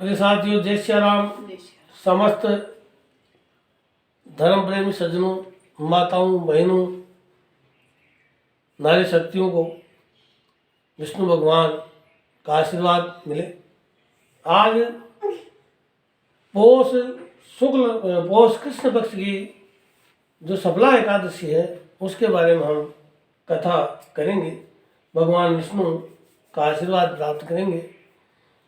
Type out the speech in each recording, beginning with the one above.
प्रिय साथियों, जय श्री राम। समस्त धर्म प्रेमी सज्जनों, माताओं, बहनों, नारी शक्तियों को विष्णु भगवान का आशीर्वाद मिले। आज पौष कृष्ण पक्ष की जो सफला एकादशी है उसके बारे में हम कथा करेंगे। भगवान विष्णु का आशीर्वाद प्राप्त करेंगे।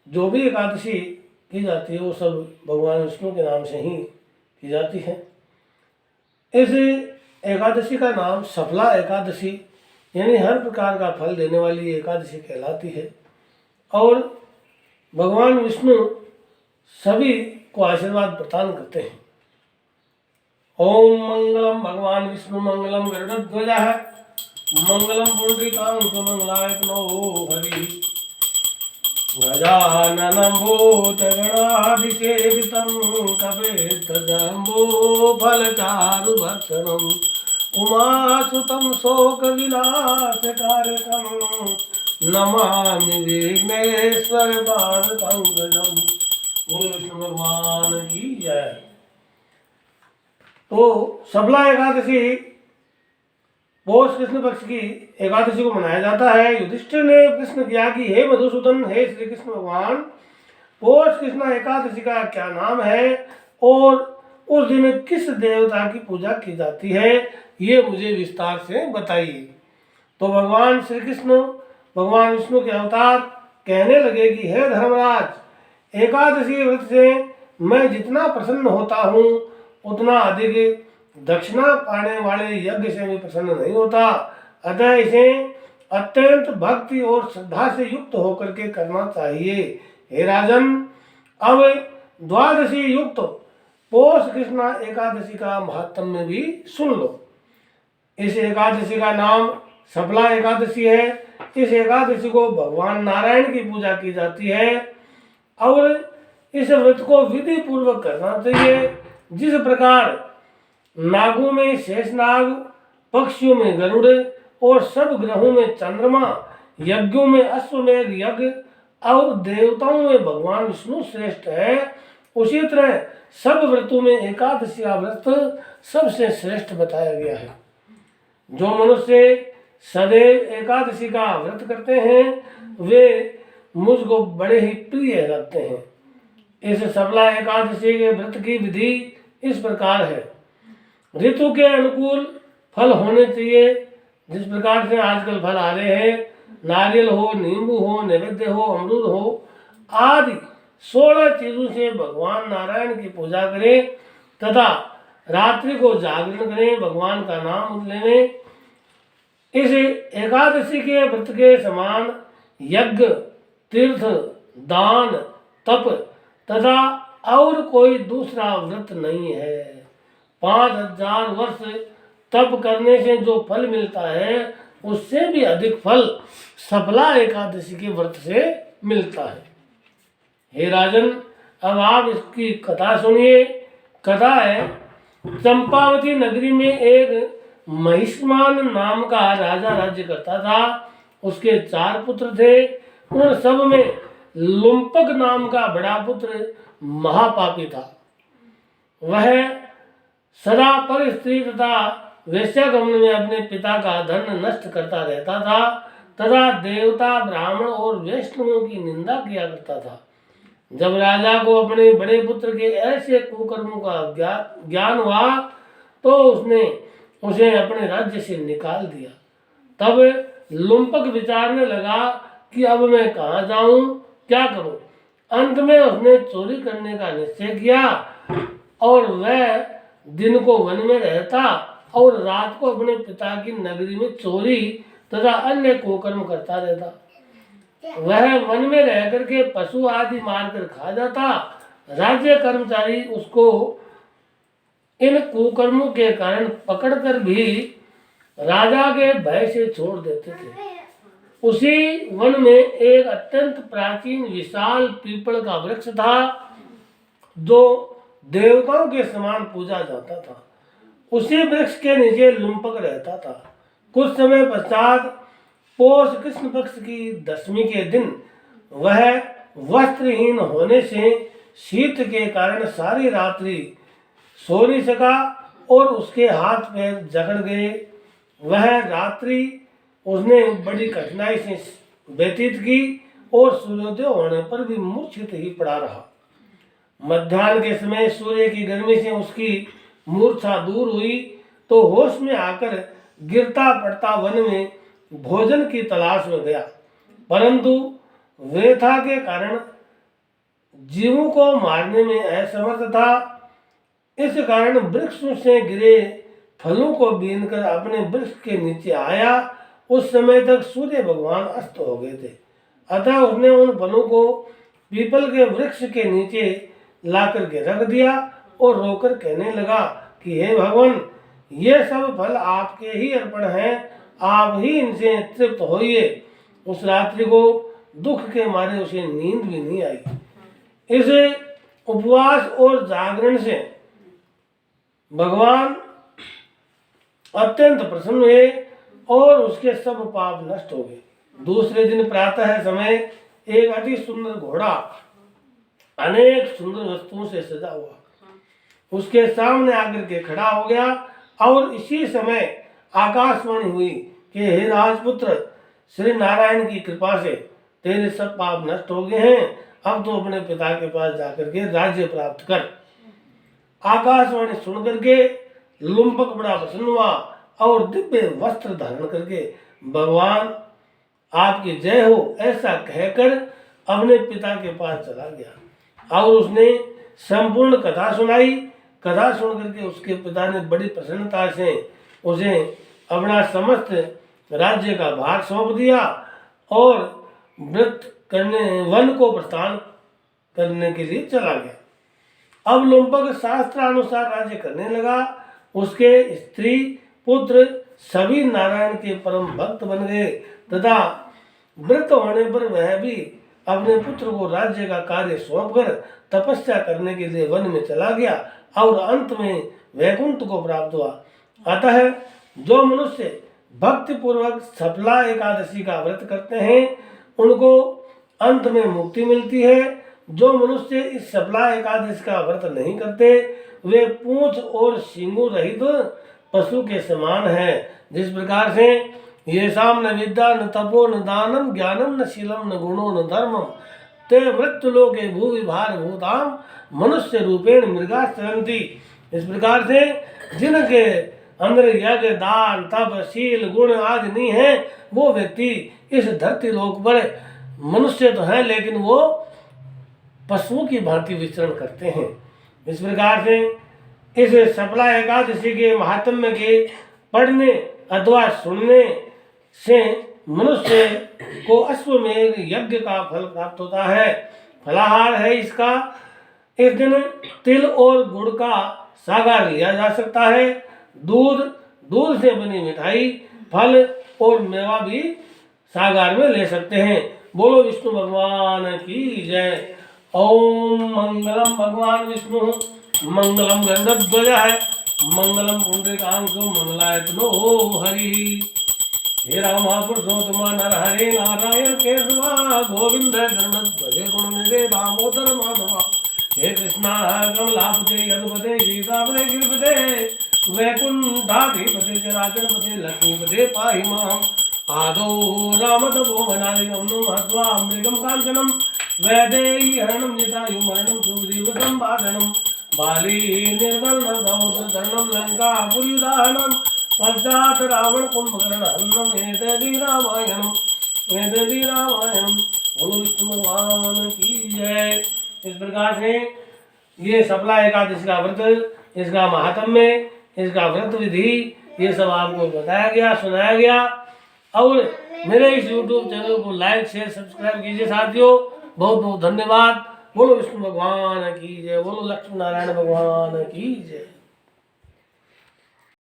जो भी एकादशी की जाती है वो सब भगवान विष्णु के नाम से ही की जाती है। इस एकादशी का नाम सफला एकादशी यानी हर प्रकार का फल देने वाली एकादशी कहलाती है। और भगवान विष्णु सभी को आशीर्वाद प्रदान करते हैं। ओम मंगलम भगवान विष्णु मंगलम गरुड़ध्वज मंगलम पुंडरीकाक्ष मंगलायतनो हरि गजाननं भूतगणाधिसेवितं कपित्थजम्बूफलचारुभक्षणम् उमासुतं शोकविनाशकारकं नमामि विघ्नेश्वर पादपङ्कजं। बोलो विष्णु भगवान की जय। तो सबला एकादशी पौष कृष्ण पक्ष की एकादशी को मनाया जाता है। युधिष्ठिर ने प्रश्न किया कि हे मधुसूदन, हे श्री कृष्ण भगवान, पौष कृष्ण एकादशी का क्या नाम है और उस दिन किस देवता की पूजा की जाती है, ये मुझे विस्तार से बताइए। तो भगवान श्री कृष्ण भगवान विष्णु के अवतार कहने लगे कि हे धर्मराज, एकादशी व्रत से मैं जितना प्रसन्न होता हूँ उतना अधिक दक्षिणा पाने वाले यज्ञ से भी प्रसन्न नहीं होता। अतः इसे अत्यंत भक्ति और श्रद्धा से युक्त होकर के करना चाहिए। हे राजन, अब द्वादशी युक्त पौष कृष्ण एकादशी का महात्म्य भी सुन लो। इस एकादशी का नाम सफला एकादशी है। इस एकादशी को भगवान नारायण की पूजा की जाती है और इस व्रत को विधि पूर्वक करना चाहिए। जिस प्रकार नागों में शेषनाग, पक्षियों में गरुड़ और सब ग्रहों में चंद्रमा, यज्ञों में अश्वमेध यज्ञ और देवताओं में भगवान विष्णु श्रेष्ठ है, उसी तरह सब व्रतों में एकादशी का व्रत सबसे श्रेष्ठ बताया गया है। जो मनुष्य सदैव एकादशी का व्रत करते हैं वे मुझको बड़े ही प्रिय लगते हैं। इस सबला एकादशी के व्रत की विधि इस प्रकार है। ऋतु के अनुकूल फल होने चाहिए। जिस प्रकार से आजकल फल आ रहे हैं, नारियल हो, नींबू हो, नैवेद्य हो, अमरूद हो आदि 16 चीजों से भगवान नारायण की पूजा करें तथा रात्रि को जागरण करें, भगवान का नाम लें। इस एकादशी के व्रत के समान यज्ञ, तीर्थ, दान, तप तथा और कोई दूसरा व्रत नहीं है। 5000 वर्ष तप करने से जो फल मिलता है उससे भी अधिक फल सफला एकादशी के व्रत से मिलता है। हे राजन, अब आप इसकी कथा सुनिए। कथा है, चंपावती नगरी में एक महिष्मान नाम का राजा राज्य करता था। उसके 4 पुत्र थे। उन सब में लुम्पक नाम का बड़ा पुत्र महापापी था। वह सदा पर स्त्री तथा वेश्यागमन में अपने पिता का धन नष्ट करता रहता था तथा देवता, ब्राह्मण और वैष्णवों की निंदा किया करता था। जब राजा को अपने बड़े पुत्र के ऐसे कुकर्मों का ज्ञान हुआ तो उसने उसे अपने राज्य से निकाल दिया। तब लुम्पक विचारने लगा कि अब मैं कहाँ जाऊं, क्या करूं। अंत में उसने चोरी करने का निश्चय किया और वह दिन को वन में रहता और रात को अपने पिता की नगरी में चोरी तथा अन्य कुकर्म करता रहता। वह वन में रह करके पशु आदि मारकर खा जाता। राज्य कर्मचारी उसको इन कुकर्मों के कारण पकड़कर भी राजा के भय से छोड़ देते थे। उसी वन में एक अत्यंत प्राचीन विशाल पीपल का वृक्ष था जो देवताओं के समान पूजा जाता था। उसी वृक्ष के नीचे लुम्पक रहता था। कुछ समय पश्चात पौष कृष्ण पक्ष की दशमी के दिन वह वस्त्रहीन होने से शीत के कारण सारी रात्रि सो नहीं सका और उसके हाथ पैर जकड़ गए। वह रात्रि उसने बड़ी कठिनाई से व्यतीत की और सूर्योदय होने पर भी मूर्छित ही पड़ा रहा। मध्याह्न के समय सूर्य की गर्मी से उसकी मूर्छा दूर हुई तो होश में आकर गिरता पड़ता वन में भोजन की तलाश में गया, परंतु व्यथा के कारण जीवों को मारने में असमर्थ था। इस कारण वृक्ष से गिरे फलों को बीनकर अपने वृक्ष के नीचे आया। उस समय तक सूर्य भगवान अस्त हो गए थे, अतः उसने उन फलों को पीपल के वृक्ष के नीचे लाकर के रख दिया और रोकर कहने लगा कि हे भगवान, ये सब फल आपके ही अर्पण हैं, आप ही इनसे तृप्त होइए। उस रात्रि को दुख के मारे उसे नींद भी नहीं आई। इस उपवास और जागरण से भगवान अत्यंत प्रसन्न हुए और उसके सब पाप नष्ट हो गए। दूसरे दिन प्रातः समय एक अति सुंदर घोड़ा अनेक सुंदर वस्तुओं से सजा हुआ उसके सामने आकर के खड़ा हो गया और इसी समय आकाशवाणी हुई कि हे राजपुत्र, श्री नारायण की कृपा से तेरे सब पाप नष्ट हो गए हैं, अब तो अपने पिता के पास जाकर के राज्य प्राप्त कर। आकाशवाणी सुन करके लुम्पक बड़ा प्रसन्न हुआ और दिव्य वस्त्र धारण करके भगवान आपकी जय हो ऐसा कहकर अपने पिता के पास चला गया और उसने संपूर्ण कथा सुनाई। कथा सुन करके उसके पिता ने बड़ी प्रसन्नता से उसे अपना समस्त राज्य का भार सौंप दिया और व्रत करने वन को प्रस्थान करने के लिए चला गया। अब लुम्पक शास्त्रानुसार राज्य करने लगा। उसके स्त्री पुत्र सभी नारायण के परम भक्त बन गए तथा व्रत होने पर वह भी अपने पुत्र को राज्य का कार्य सौंपकर तपस्या करने के लिए वन में चला गया और अंत में वैकुंठ को प्राप्त हुआ। अतः जो मनुष्य भक्ति पूर्वक सफला एकादशी का व्रत करते हैं उनको अंत में मुक्ति मिलती है। जो मनुष्य इस सफला एकादशी का व्रत नहीं करते वे पूंछ और सींगों रहित पशु के समान है। जिस प्रकार से ये शाम न विद्या न तपो न दानम ज्ञानम न शीलम न गुणो न धर्मम ते मृत्यु लोके भूवि भार भूताम मनुष्य रूपेण मृगा चरंती। इस प्रकार से जिनके अंदर यज्ञ दान तप शील गुण आदि नहीं है वो व्यक्ति इस धरती लोक पर मनुष्य तो है लेकिन वो पशुओं की भांति विचरण करते हैं। इस प्रकार से इस सफला एकादशी के महात्म्य के पढ़ने अथवा सुनने से मनुष्य को अश्वमेध यज्ञ का फल प्राप्त होता है। फलाहार है इसका। इस दिन तिल और गुड़ का सागर लिया जा सकता है। दूध से बनी मिठाई फल और मेवा भी सागर में ले सकते हैं। बोलो विष्णु भगवान की जय। ओम मंगलम भगवान विष्णु मंगलम गंधध्वज है मंगलम पुंडरीकाक्षो मंगलायतनो हरि। हे राम महापुरुषोत्तम नर हरे नारायण केशवा गोविंद गंधध्वजे गुणनिधे दामोदर माधवा। हे कृष्णा कमलापते यदुपते सीतापते गिरिपते वैकुंठाधिपते जराचरपते लक्ष्मीपते पाहि माम्। आदौ रामतपो वनादिकं नो हत्वा मृगं काञ्चनं वैदेही हरणं जटायु मरणं सुग्रीवं बाधनं बाली निर्दलनधौतरणं लङ्कापुरीदाहनं पश्चात् रावण कुम्भकर्ण हननम् एतद्धि रामायणं बोलो विष्णु भगवान की जय। इस प्रकार से ये सफला एकादशी का व्रत, इसका महात्म्य, इसका व्रत विधि ये सब आपको बताया गया सुनाया गया। और मेरे इस YouTube चैनल को लाइक शेयर सब्सक्राइब कीजिए साथियों। बहुत बहुत धन्यवाद। बोलो विष्णु भगवान की जय। बोलो लक्ष्मी नारायण भगवान की जय।